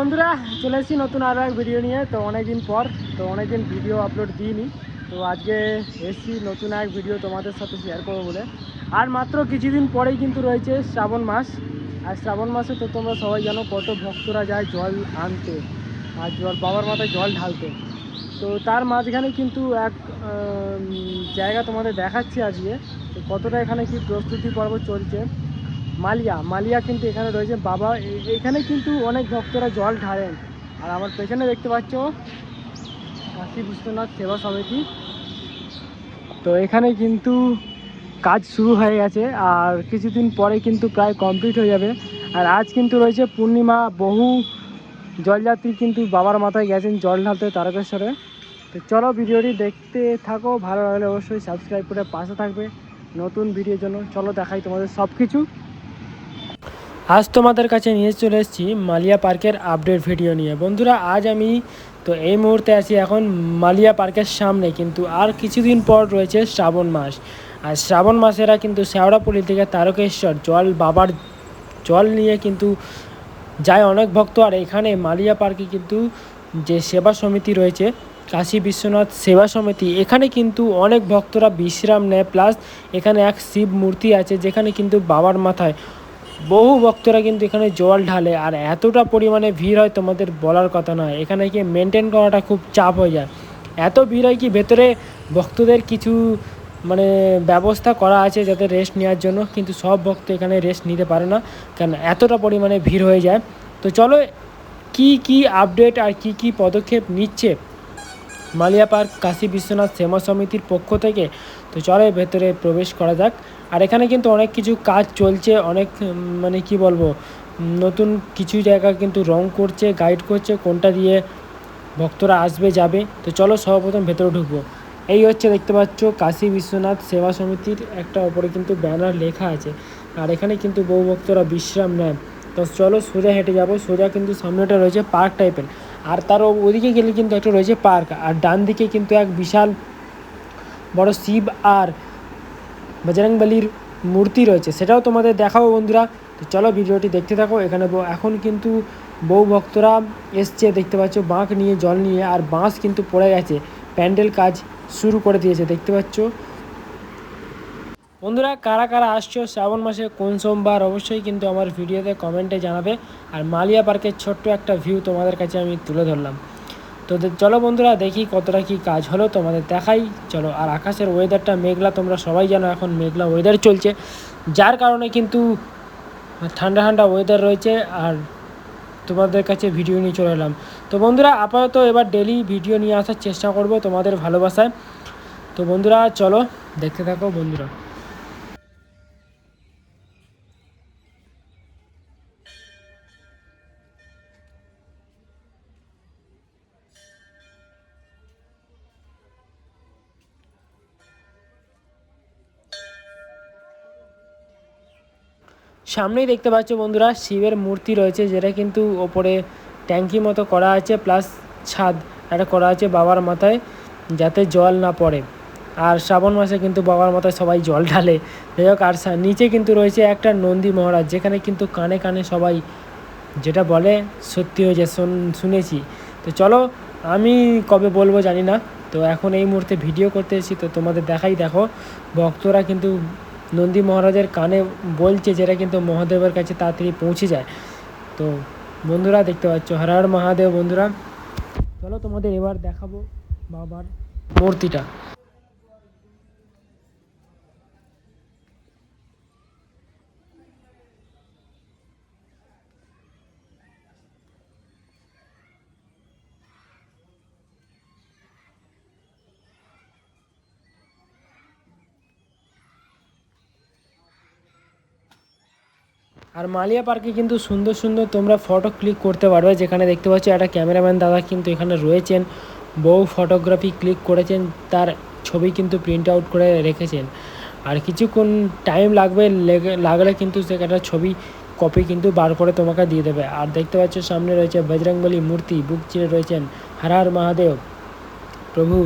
বন্ধুরা চলে এসেছি নতুন আরও এক ভিডিও নিয়ে। তো অনেকদিন পর, তো অনেকদিন ভিডিও আপলোড দিইনি, তো আজকে এসেছি নতুন এক ভিডিও তোমাদের সাথে শেয়ার করবো বলে। আর মাত্র কিছুদিন পরেই কিন্তু রয়েছে শ্রাবণ মাস। আর শ্রাবণ মাসে তো তোমরা সবাই জানো কত ভক্তরা যায় জল আনতে আর বাবার মাথায় জল ঢালতে। তো তার মাঝখানে কিন্তু এক জায়গা তোমাদের দেখাচ্ছি আজকে, তো কতটা এখানে কি প্রস্তুতি পর্ব চলছে। মালিয়া কিন্তু এখানে রয়েছে বাবা, এখানে কিন্তু অনেক ভক্তরা জল ঢালেন। আর আমার পেছনে দেখতে পাচ্ছ কাশী বিশ্বনাথ সেবা সমিতি। তো এখানে কিন্তু কাজ শুরু হয়ে গেছে আর কিছুদিন পরে কিন্তু প্রায় কমপ্লিট হয়ে যাবে। আর আজ কিন্তু রয়েছে পূর্ণিমা, বহু জলযাত্রী কিন্তু বাবার মাথায় গেছেন জল ঢালতে তারকেশ্বরে। তো চলো ভিডিওটি দেখতে থাকো, ভালো লাগলে অবশ্যই সাবস্ক্রাইব করে পাশে থাকবে নতুন ভিডিওর জন্য। চলো দেখাই তোমাদের সব কিছু। আজ তোমাদের কাছে নিয়ে চলে এসেছি মালিয়া পার্কের আপডেট ভিডিও নিয়ে। বন্ধুরা আজ আমি তো এই মুহূর্তে আছি এখন মালিয়া পার্কের সামনে, কিন্তু আর কিছুদিন পর রয়েছে শ্রাবণ মাস। আর শ্রাবণ মাসেরা কিন্তু শেওড়াপল্লি থেকে তারকেশ্বর বাবার জল নিয়ে কিন্তু যায় অনেক ভক্ত। আর এখানে মালিয়া পার্কে কিন্তু যে সেবা সমিতি রয়েছে কাশী বিশ্বনাথ সেবা সমিতি, এখানে কিন্তু অনেক ভক্তরা বিশ্রাম নেয়। প্লাস এখানে এক শিব মূর্তি আছে যেখানে কিন্তু বাবার মাথায় বহু ভক্তরা কিন্তু এখানে জল ঢালে। আর এতটা পরিমাণে ভিড় হয় তোমাদের বলার কথা নয়, এখানে গিয়ে মেনটেন করাটা খুব চাপ হয়ে যায়। এত ভিড় হয় কি ভেতরে ভক্তদের কিছু ব্যবস্থা করা আছে যাতে রেস্ট নেওয়ার জন্য, কিন্তু সব ভক্ত এখানে রেস্ট নিতে পারে না, কারণ এতটা পরিমাণে ভিড় হয়ে যায়। তো চলো কি আপডেট আর কি পদক্ষেপ নিচ্ছে মালিয়া পার্ক কাশী বিশ্বনাথ সেবা সমিতির পক্ষ থেকে, তো চলো ভেতরে প্রবেশ করা যাক। আর এখানে কিন্তু অনেক কিছু কাজ চলছে, অনেক কি বলবো, নতুন কিছু জায়গা কিন্তু রং করছে, গাইড করছে কোনটা দিয়ে ভক্তরা আসবে যাবে। তো চলো সর্বপ্রথম ভেতরে ঢুকবো। এই হচ্ছে দেখতে পাচ্ছ কাশী বিশ্বনাথ সেবা সমিতির একটা ওপরে কিন্তু ব্যানার লেখা আছে। আর এখানে কিন্তু বহু ভক্তরা বিশ্রাম নেন। তো চলো সোজা হেঁটে যাবো, সোজা কিন্তু সামনেটা রয়েছে পার্ক টাইপের। আর তার ওদিকে গেলে কিন্তু একটা রয়েছে পার্ক, আর ডান দিকে কিন্তু এক বিশাল বড় শিব আর বজরংবলির মূর্তি রয়েছে, সেটাও তোমাদের দেখাবো বন্ধুরা। তো চলো ভিডিওটি দেখতে থাকো। এখানে এখন কিন্তু বহু ভক্তরা এসছে, দেখতে পাচ্ছ বাঁক নিয়ে জল নিয়ে, আর বাঁশ কিন্তু পড়ে গেছে, প্যান্ডেল কাজ শুরু করে দিয়েছে দেখতে পাচ্ছ। বন্ধুরা কারা কারা আসছো শ্রাবণ মাসে কোন সোমবার, অবশ্যই কিন্তু আমার ভিডিওতে কমেন্টে জানাবে। আর মালিয়া পার্কের ছোট্ট একটা ভিউ তোমাদের কাছে আমি তুলে ধরলাম। তো চলো বন্ধুরা দেখি কতটা কি কাজ হলো তোমাদের দেখাই, চলো। আর আকাশের ওয়েদারটা মেঘলা, তোমরা সবাই জানো এখন মেঘলা ওয়েদার চলছে, যার কারণে কিন্তু ঠান্ডা ঠান্ডা ওয়েদার রয়েছে। আর তোমাদের কাছে ভিডিও নিয়ে চলে এলাম। তো বন্ধুরা আপাতত এবার ডেলি ভিডিও নিয়ে আসার চেষ্টা করব তোমাদের ভালোবাসায়। তো বন্ধুরা চলো দেখতে থাকো বন্ধুরা। সামনেই দেখতে পাচ্ছ বন্ধুরা শিবের মূর্তি রয়েছে, যেটা কিন্তু ওপরে ট্যাঙ্কি মতো করা আছে, প্লাস ছাদ একটা করা আছে বাবার মাথায় যাতে জল না পড়ে। আর শ্রাবণ মাসে কিন্তু বাবার মাথায় সবাই জল ঢালে, যাই হোক। আর নিচে কিন্তু রয়েছে একটা নন্দী মহারাজ, যেখানে কিন্তু কানে কানে সবাই যেটা বলে সত্যি হয়েছে, শুনেছি। তো চলো আমি কবে বলবো জানি না, তো এখন এই মুহূর্তে ভিডিও করতে এসেছি, তো তোমাদের দেখাই। দেখো ভক্তরা কিন্তু নন্দী মহারাজের কানে বলছে, যেটা কিন্তু মহাদেবের কাছে তাড়াতাড়ি পৌঁছে যায়। তো বন্ধুরা দেখতে পাচ্ছ হর হর মহাদেব। বন্ধুরা চলো তোমাদের এবার দেখাবো বাবার মূর্তিটা। আর মালিয়া পার্কে কিন্তু সুন্দর সুন্দর তোমরা ফটো ক্লিক করতে পারবে, যেখানে দেখতে পাচ্ছ একটা ক্যামেরাম্যান দাদা কিন্তু এখানে রয়েছেন, বহু ফটোগ্রাফি ক্লিক করেছেন, তার ছবি কিন্তু প্রিন্ট আউট করে রেখেছেন। আর কিছুক্ষণ টাইম লাগলে কিন্তু সে একটা ছবি কপি কিন্তু বার করে তোমাকে দিয়ে দেবে। আর দেখতে পাচ্ছ সামনে রয়েছে বজরংবলী মূর্তি, বুক চিরে রয়েছেন হর হর মহাদেব প্রভু।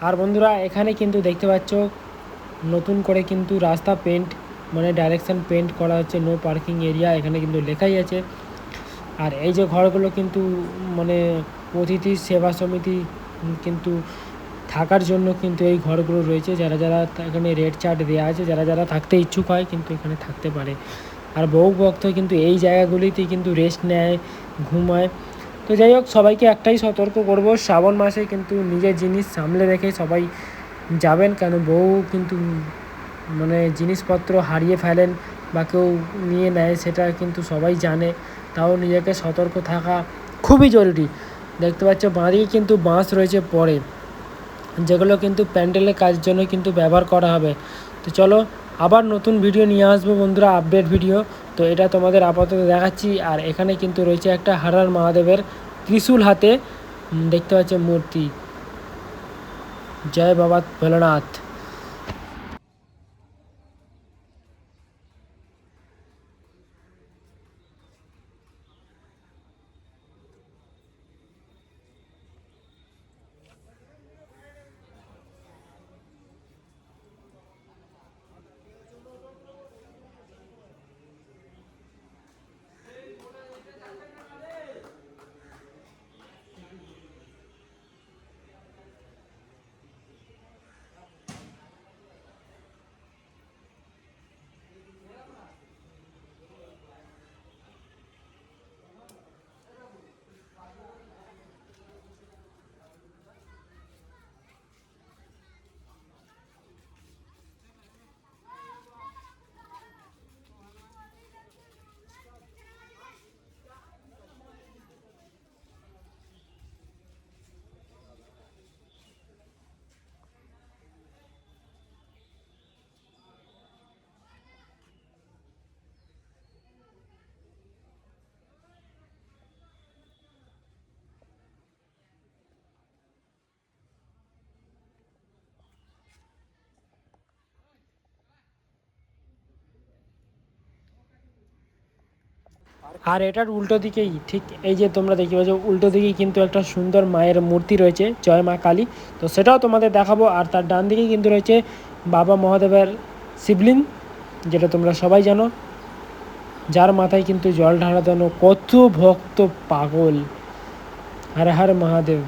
আর বন্ধুরা এখানে কিন্তু দেখতে পাচ্ছ নতুন করে কিন্তু রাস্তা পেন্ট মানে ডাইরেকশন পেন্ট করা হচ্ছে, নো পার্কিং এরিয়া এখানে কিন্তু লেখাই আছে। আর এই যে ঘরগুলো কিন্তু মানে অতিথি সেবা সমিতি কিন্তু থাকার জন্য কিন্তু এই ঘরগুলো রয়েছে, যারা যারা এখানে রেড চার্ট দেওয়া আছে, যারা যারা থাকতে ইচ্ছুক হয় কিন্তু এখানে থাকতে পারে। আর বহু ভক্ত কিন্তু এই জায়গাগুলিতেই কিন্তু রেস্ট নেয়, ঘুমায়। তো যাই হোক, সবাইকে একটাই সতর্ক করব, শ্রাবণ মাসে কিন্তু নিজের জিনিস সামলে রেখে সবাই যাবেন, কেন বহু কিন্তু মানে জিনিসপত্র হারিয়ে ফেলেন বা কেউ নিয়ে নেয়, সেটা কিন্তু সবাই জানে। তাও নিজেকে সতর্ক থাকা খুবই জরুরি। দেখতে পাচ্ছ বাঁদিকে কিন্তু বাঁশ রয়েছে পরে, যেগুলো কিন্তু প্যান্ডেলের কাজের জন্য কিন্তু ব্যবহার করা হবে। তো চলো আবার নতুন ভিডিও নিয়ে আসবো বন্ধুরা, আপডেট ভিডিও। তো এটা তোমাদের আপাতত দেখাচ্ছি। আর এখানে কিন্তু রয়েছে একটা হর মহাদেবের ত্রিশূল হাতে দেখতে পাচ্ছ মূর্তি। জয় বাবা ভোলানাথ। আর এটার উল্টো দিকেই ঠিক এই যে তোমরা দেখতে পাচ্ছ, উল্টো দিকেই কিন্তু একটা সুন্দর মায়ের মূর্তি রয়েছে, জয় মা কালী। তো সেটাও তোমাদের দেখাবো। আর তার ডান দিকেই কিন্তু রয়েছে বাবা মহাদেবের শিবলিঙ্গ, যেটা তোমরা সবাই জানো, যার মাথায় কিন্তু জল ঢালার জন্য কত ভক্ত পাগল। হর হর মহাদেব।